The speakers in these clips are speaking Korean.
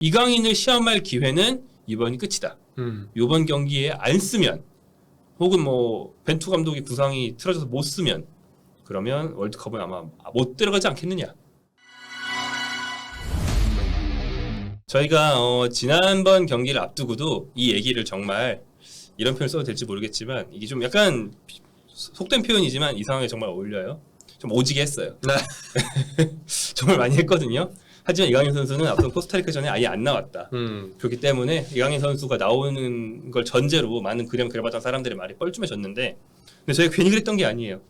이강인을 시험할 기회는 이번이 끝이다. 이번 경기에 안 쓰면 혹은 뭐 벤투 감독이 부상이 틀어져서 못 쓰면 그러면 월드컵은 아마 못 들어가지 않겠느냐. 저희가 지난번 경기를 앞두고도 이 얘기를 정말 이런 표현 써도 될지 모르겠지만 이게 좀 약간 속된 표현이지만 이 상황에 정말 어울려요. 좀 오지게 했어요. 네. 정말 많이 했거든요. 하지만 이강인 선수는 앞선 코스타리카전에 아예 안 나왔다. 그렇기 때문에 이강인 선수가 나오는 걸 전제로 많은 그려봤던 사람들의 말이 뻘쭘해졌는데 근데 저희가 괜히 그랬던 게 아니에요.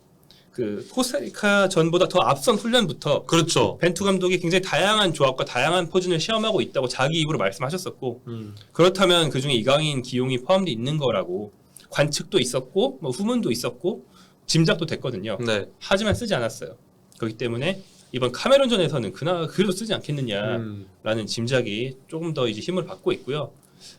그 코스타리카 전보다 더 앞선 훈련부터 그렇죠. 벤투 감독이 굉장히 다양한 조합과 다양한 포진을 시험하고 있다고 자기 입으로 말씀하셨었고 그렇다면 그중에 이강인 기용이 포함되어 있는 거라고 관측도 있었고 뭐 후문도 있었고 짐작도 됐거든요. 네. 하지만 쓰지 않았어요. 그렇기 때문에 이번 카메론전에서는 그래도 쓰지 않겠느냐라는 짐작이 조금 더 이제 힘을 받고 있고요.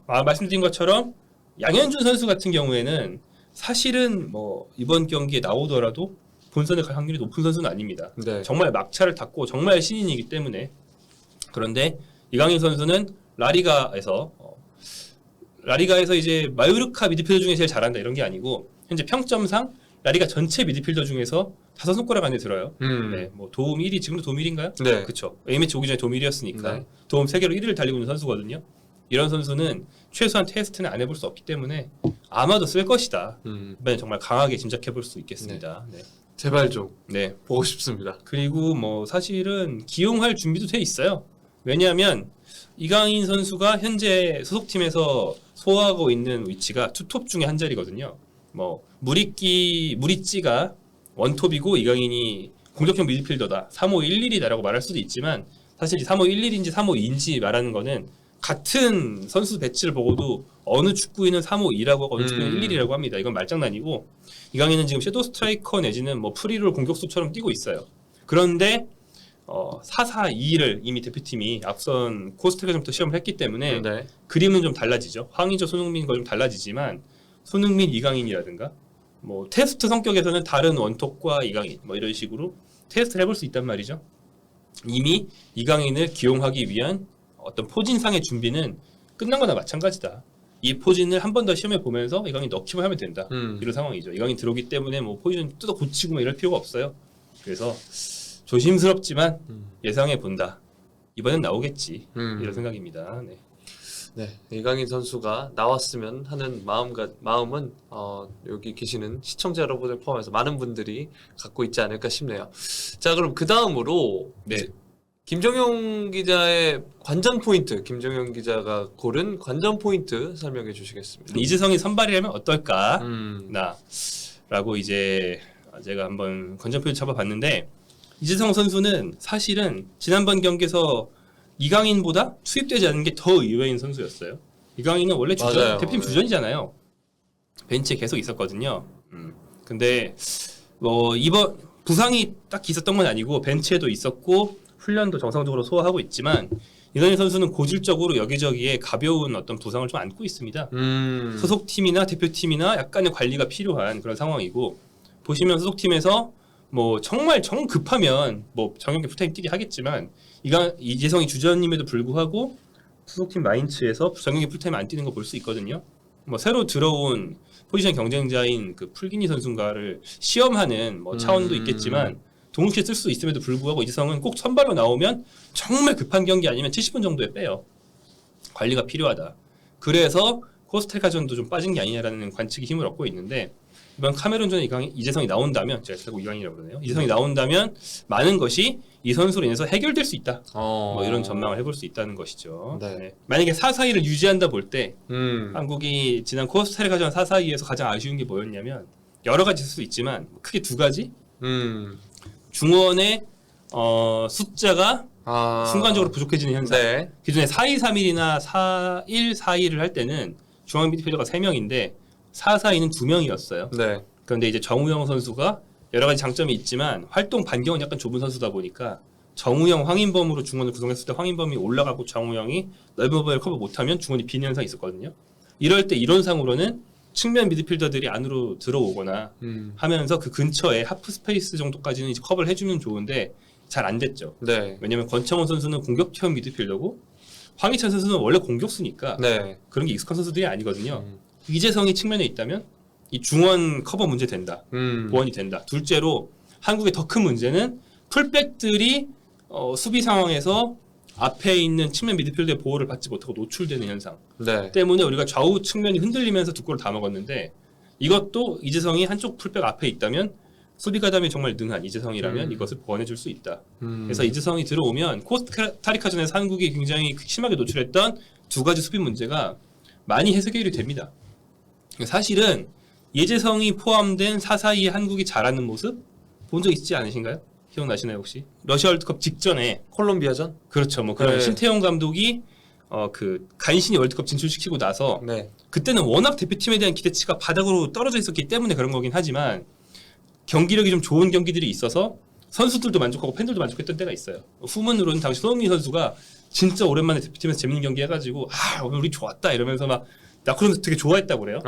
말씀드린 것처럼 양현준 선수 같은 경우에는 사실은 뭐 이번 경기에 나오더라도 본선에 갈 확률이 높은 선수는 아닙니다. 네. 정말 막차를 탔고 정말 신인이기 때문에. 그런데 이강인 선수는 라리가에서 이제 마요르카 미드필더 중에 제일 잘한다 이런 게 아니고 현재 평점상 라리가 전체 미드필더 중에서 5손가락 안에 들어요. 네, 뭐 도움 1위 지금도 도움 1위인가요? 네. 그렇죠. A매치 오기 전에 도움 1위였으니까 네. 도움 3개로 1위를 달리고 있는 선수거든요. 이런 선수는 최소한 테스트는 안 해볼 수 없기 때문에 아마도 쓸 것이다. 이번에 정말 강하게 짐작해 볼 수 있겠습니다. 네. 제발 좀 네. 보고 싶습니다. 그리고 뭐 사실은 기용할 준비도 돼 있어요. 왜냐하면 이강인 선수가 현재 소속팀에서 소화하고 있는 위치가 투톱 중에 한 자리거든요. 뭐 무리찌가 원톱이고 이강인이 공격형 미드필더다. 3-5-1-1이다라고 말할 수도 있지만 사실 3-5-1-1인지 3-5-2인지 말하는 거는 같은 선수 배치를 보고도 어느 축구인은 3-5-2라고 하고 어느 축구인은 1-1이라고 합니다. 이건 말장난이고 이강인은 지금 섀도우 스트라이커 내지는 뭐 프리롤 공격수처럼 뛰고 있어요. 그런데 4-4-2를 이미 대표팀이 앞선 코스타리카전부터 시험을 했기 때문에 네. 그림은 좀 달라지죠. 황의조, 손흥민과 좀 달라지지만 손흥민, 이강인이라든가 뭐 테스트 성격에서는 다른 원톱과 이강인 뭐 이런 식으로 테스트를 해볼 수 있단 말이죠. 이미 이강인을 기용하기 위한 어떤 포진상의 준비는 끝난 거나 마찬가지다. 이 포진을 한 번 더 시험해 보면서 이강인 넣기만 하면 된다. 이런 상황이죠. 이강인 들어오기 때문에 뭐 포지션 뜯어 고치고 뭐 이럴 필요가 없어요. 그래서 조심스럽지만 예상해 본다. 이번엔 나오겠지. 이런 생각입니다. 네. 네, 이강인 선수가 나왔으면 하는 마음은 여기 계시는 시청자 여러분을 포함해서 많은 분들이 갖고 있지 않을까 싶네요. 자, 그럼 그 다음으로 네. 김정용 기자의 관전 포인트, 김정용 기자가 고른 관전 포인트 설명해 주시겠습니다. 이재성이 선발이라면 어떨까? 라고 이제 제가 한번 관전표를 잡아봤는데 이재성 선수는 사실은 지난번 경기에서 이강인보다 투입되지 않은 게 더 의외인 선수였어요. 이강인은 원래 대표팀 주전이잖아요. 벤치에 계속 있었거든요. 근데 뭐 이번 부상이 딱 있었던 건 아니고 벤치에도 있었고 훈련도 정상적으로 소화하고 있지만 이강인 선수는 고질적으로 여기저기에 가벼운 어떤 부상을 좀 안고 있습니다. 소속팀이나 대표팀이나 약간의 관리가 필요한 그런 상황이고 보시면 소속팀에서 뭐 정말 정 급하면 뭐 정영기 풀타임 뛰게 하겠지만 이재성이 주전임에도 불구하고 소속팀 마인츠에서 정영기 풀타임 안 뛰는 거 볼 수 있거든요. 뭐 새로 들어온 포지션 경쟁자인 그 풀기니 선수인가를 시험하는 뭐 차원도 있겠지만 동시에 쓸 수 있음에도 불구하고 이재성은 꼭 선발로 나오면 정말 급한 경기 아니면 70분 정도에 빼요. 관리가 필요하다. 그래서 코스타리카전도 좀 빠진 게 아니냐라는 관측이 힘을 얻고 있는데 이번 카메론전에 이재성이 나온다면 제가 자꾸 이강인이라고 그러네요. 이재성이 나온다면 많은 것이 이 선수로 인해서 해결될 수 있다. 뭐 이런 전망을 해볼 수 있다는 것이죠. 네. 네. 만약에 4-4-2를 유지한다 볼 때 한국이 지난 코스타리카전 4-4-2에서 가장 아쉬운 게 뭐였냐면 여러 가지 있을 수 있지만 크게 두 가지. 중원의 숫자가 순간적으로 부족해지는 현상. 네. 기존에 4-2-3-1이나 4-1-4-2를 할 때는 중앙 미드필더가 3명인데 4-4-2는 2명이었어요. 네. 그런데 이제 정우영 선수가 여러 가지 장점이 있지만 활동 반경은 약간 좁은 선수다 보니까 정우영, 황인범으로 중원을 구성했을 때 황인범이 올라가고 정우영이 넓은 부분을 커버 못하면 중원이 비는 현상이 있었거든요. 이럴 때 이론상으로는 측면 미드필더들이 안으로 들어오거나 하면서 그 근처에 하프 스페이스 정도까지는 이제 커버를 해주면 좋은데 잘 안 됐죠. 네. 왜냐면 권창훈 선수는 공격형 미드필더고 황희찬 선수는 원래 공격수니까 네. 그런 게 익숙한 선수들이 아니거든요. 음. 이재성이 측면에 있다면 이 중원 커버 문제 된다. 보완이 된다. 둘째로 한국의 더 큰 문제는 풀백들이 수비 상황에서 앞에 있는 측면 미드필더의 보호를 받지 못하고 노출되는 현상 네. 때문에 우리가 좌우 측면이 흔들리면서 두 골을 다 먹었는데 이것도 이재성이 한쪽 풀백 앞에 있다면 수비 가담이 정말 능한 이재성이라면 이것을 보완해줄 수 있다. 그래서 이재성이 들어오면 코스타리카전에서 한국이 굉장히 심하게 노출했던 두 가지 수비 문제가 많이 해결이 됩니다. 사실은 이재성이 포함된 사사이에 한국이 잘하는 모습 본 적 있지 않으신가요? 기억나시나요 혹시? 러시아 월드컵 직전에 콜롬비아전? 그렇죠. 뭐 그런 네. 신태용 감독이 그 간신히 월드컵 진출시키고 나서 네. 그때는 워낙 대표팀에 대한 기대치가 바닥으로 떨어져 있었기 때문에 그런 거긴 하지만 경기력이 좀 좋은 경기들이 있어서 선수들도 만족하고 팬들도 만족했던 때가 있어요. 후문으로는 당시 손흥민 선수가 진짜 오랜만에 대표팀에서 재밌는 경기 해가지고 오늘 우리 좋았다 이러면서 막 나 그러면서 되게 좋아했다고 그래요.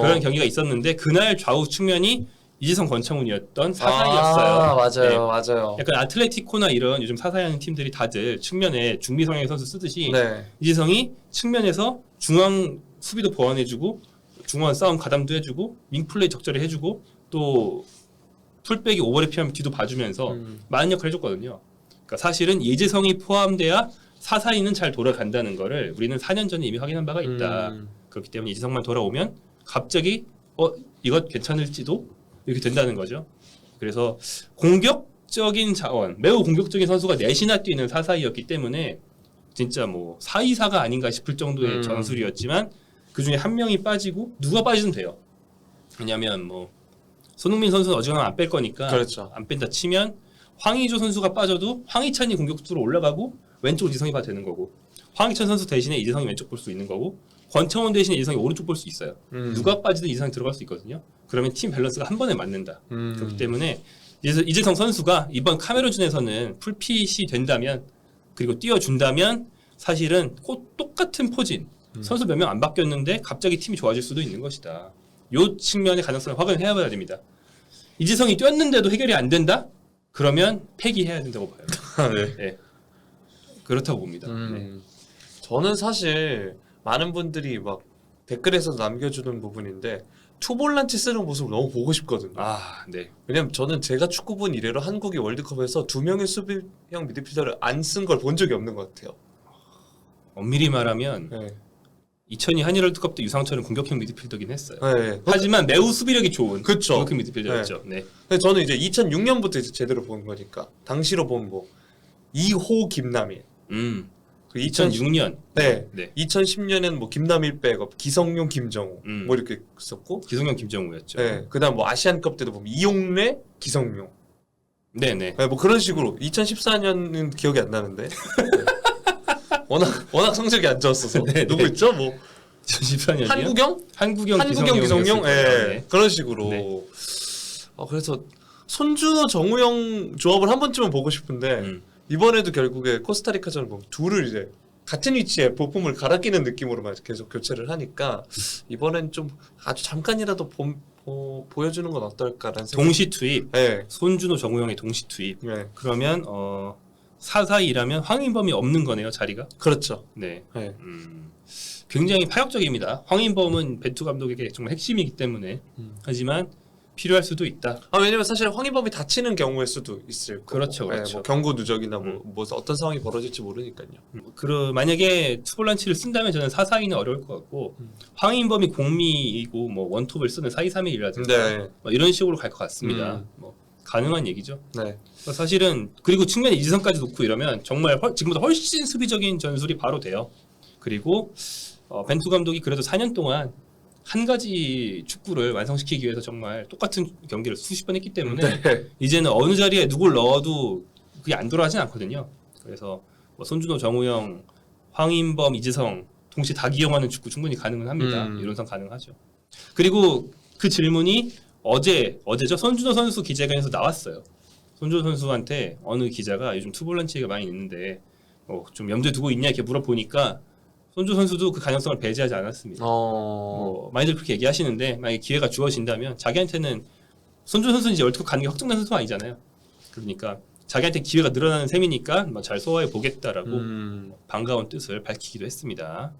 그런 경기가 있었는데 그날 좌우 측면이 이재성 권창훈이었던 사사이였어요. 맞아요. 네. 맞아요. 약간 아틀레티코나 이런 요즘 사사이하는 팀들이 다들 측면에 중미 성향의 선수 쓰듯이 네. 이재성이 측면에서 중앙 수비도 보완해주고 중원 싸움 가담도 해주고 윙플레이 적절히 해주고 또 풀백이 오버래핑하면 뒤도 봐주면서 많은 역할을 해줬거든요. 그러니까 사실은 이재성이 포함돼야 사사이는 잘 돌아간다는 거를 우리는 4년 전에 이미 확인한 바가 있다. 그렇기 때문에 이재성만 돌아오면 갑자기 이것 괜찮을지도 이렇게 된다는 거죠. 그래서 공격적인 자원, 매우 공격적인 선수가 넷이나 뛰는 사사이였기 때문에 진짜 뭐 4-2-4가 아닌가 싶을 정도의 전술이었지만 그 중에 한 명이 빠지고 누가 빠지든 돼요. 왜냐하면 뭐 손흥민 선수는 어지간하면 안 뺄 거니까 그렇죠. 안 뺀다 치면 황의조 선수가 빠져도 황희찬이 공격수로 올라가고 왼쪽으로 이재성이 봐도 되는 거고 황희찬 선수 대신에 이재성이 왼쪽 볼 수 있는 거고 권창훈 대신에 이재성이 오른쪽 볼 수 있어요. 누가 빠지든 이재성이 들어갈 수 있거든요. 그러면 팀 밸런스가 한 번에 맞는다. 그렇기 때문에 이재성 선수가 이번 카메룬전에서는 풀핏이 된다면 그리고 뛰어준다면 사실은 똑같은 포진 선수 몇 명 안 바뀌었는데 갑자기 팀이 좋아질 수도 있는 것이다. 요 측면의 가능성을 확인해야 됩니다. 이재성이 뛰었는데도 해결이 안 된다? 그러면 폐기해야 된다고 봐요. 네. 네. 그렇다고 봅니다. 네. 저는 사실 많은 분들이 막 댓글에서 남겨주는 부분인데 투볼란치 쓰는 모습을 너무 보고 싶거든요. 아, 네. 왜냐면 저는 제가 축구 본 이래로 한국이 월드컵에서 2명의 수비형 미드필더를 안 쓴 걸 본 적이 없는 것 같아요. 엄밀히 말하면 네. 2002 한일 월드컵 때 유상철은 공격형 미드필더긴 했어요. 네. 하지만 매우 수비력이 좋은 그쵸. 공격형 미드필더였죠. 네. 근데 저는 이제 2006년부터 이제 제대로 본 거니까 당시로 본 뭐 이호 김남일 그 2006년. 네. 네. 2010년에는 뭐 김남일 백업, 기성용, 김정우 뭐 이렇게 썼고 기성용, 김정우였죠. 네. 그다음 뭐 아시안컵 때도 보면 이용래, 기성용. 네네. 네, 뭐 그런 식으로 2014년은 기억이 안 나는데. 네. 워낙 성적이 안 좋았어서. 네, 누구 네. 있죠? 뭐 2014년이요? 한국영, 기성용. 기성용. 예. 네. 그런 식으로. 네. 그래서 손준호, 정우영 조합을 한 번쯤은 보고 싶은데 이번에도 결국에 코스타리카전을 보면 둘을 이제 같은 위치에 부품을 갈아 끼는 느낌으로만 계속 교체를 하니까 이번엔 좀 아주 잠깐이라도 보여주는 건 어떨까라는 생각. 동시 투입. 네. 손준호, 정우영의 동시 투입. 네. 그러면 4-4-2라면 황인범이 없는 거네요, 자리가. 그렇죠. 네. 네. 굉장히 파격적입니다. 황인범은 벤투 감독에게 정말 핵심이기 때문에. 하지만 필요할 수도 있다. 왜냐면 사실 황인범이 다치는 경우일 수도 있을 거고. 그렇죠, 그렇죠. 네, 뭐 경고 누적이나 뭐 어떤 상황이 벌어질지 모르니까요. 만약에 투볼란치를 쓴다면 저는 4-4-2는 어려울 것 같고 황인범이 공미이고 뭐 원톱을 쓰는 4-2-3-1이라든가 네. 뭐 이런 식으로 갈 것 같습니다. 뭐 가능한 얘기죠. 네. 사실은 그리고 측면에 이지성까지 놓고 이러면 정말 지금보다 훨씬 수비적인 전술이 바로 돼요. 그리고 벤투 감독이 그래도 4년 동안 한 가지 축구를 완성시키기 위해서 정말 똑같은 경기를 수십 번 했기 때문에 네. 이제는 어느 자리에 누굴 넣어도 그게 안 돌아가진 않거든요. 그래서 뭐 손준호, 정우영, 황인범, 이재성 동시에 다 기용하는 축구 충분히 가능은 합니다. 이론상 가능하죠. 그리고 그 질문이 어제죠. 손준호 선수 기자회견에서 나왔어요. 손준호 선수한테 어느 기자가 요즘 투볼란치가 많이 있는데 좀 염두에 두고 있냐 이렇게 물어보니까 손준호 선수도 그 가능성을 배제하지 않았습니다. 뭐 많이들 그렇게 얘기하시는데 만약에 기회가 주어진다면 자기한테는 손준호 선수는 이제 월드컵 가는 게 확정된 선수가 아니잖아요. 그러니까 자기한테 기회가 늘어나는 셈이니까 잘 소화해 보겠다라고 음. 반가운 뜻을 밝히기도 했습니다.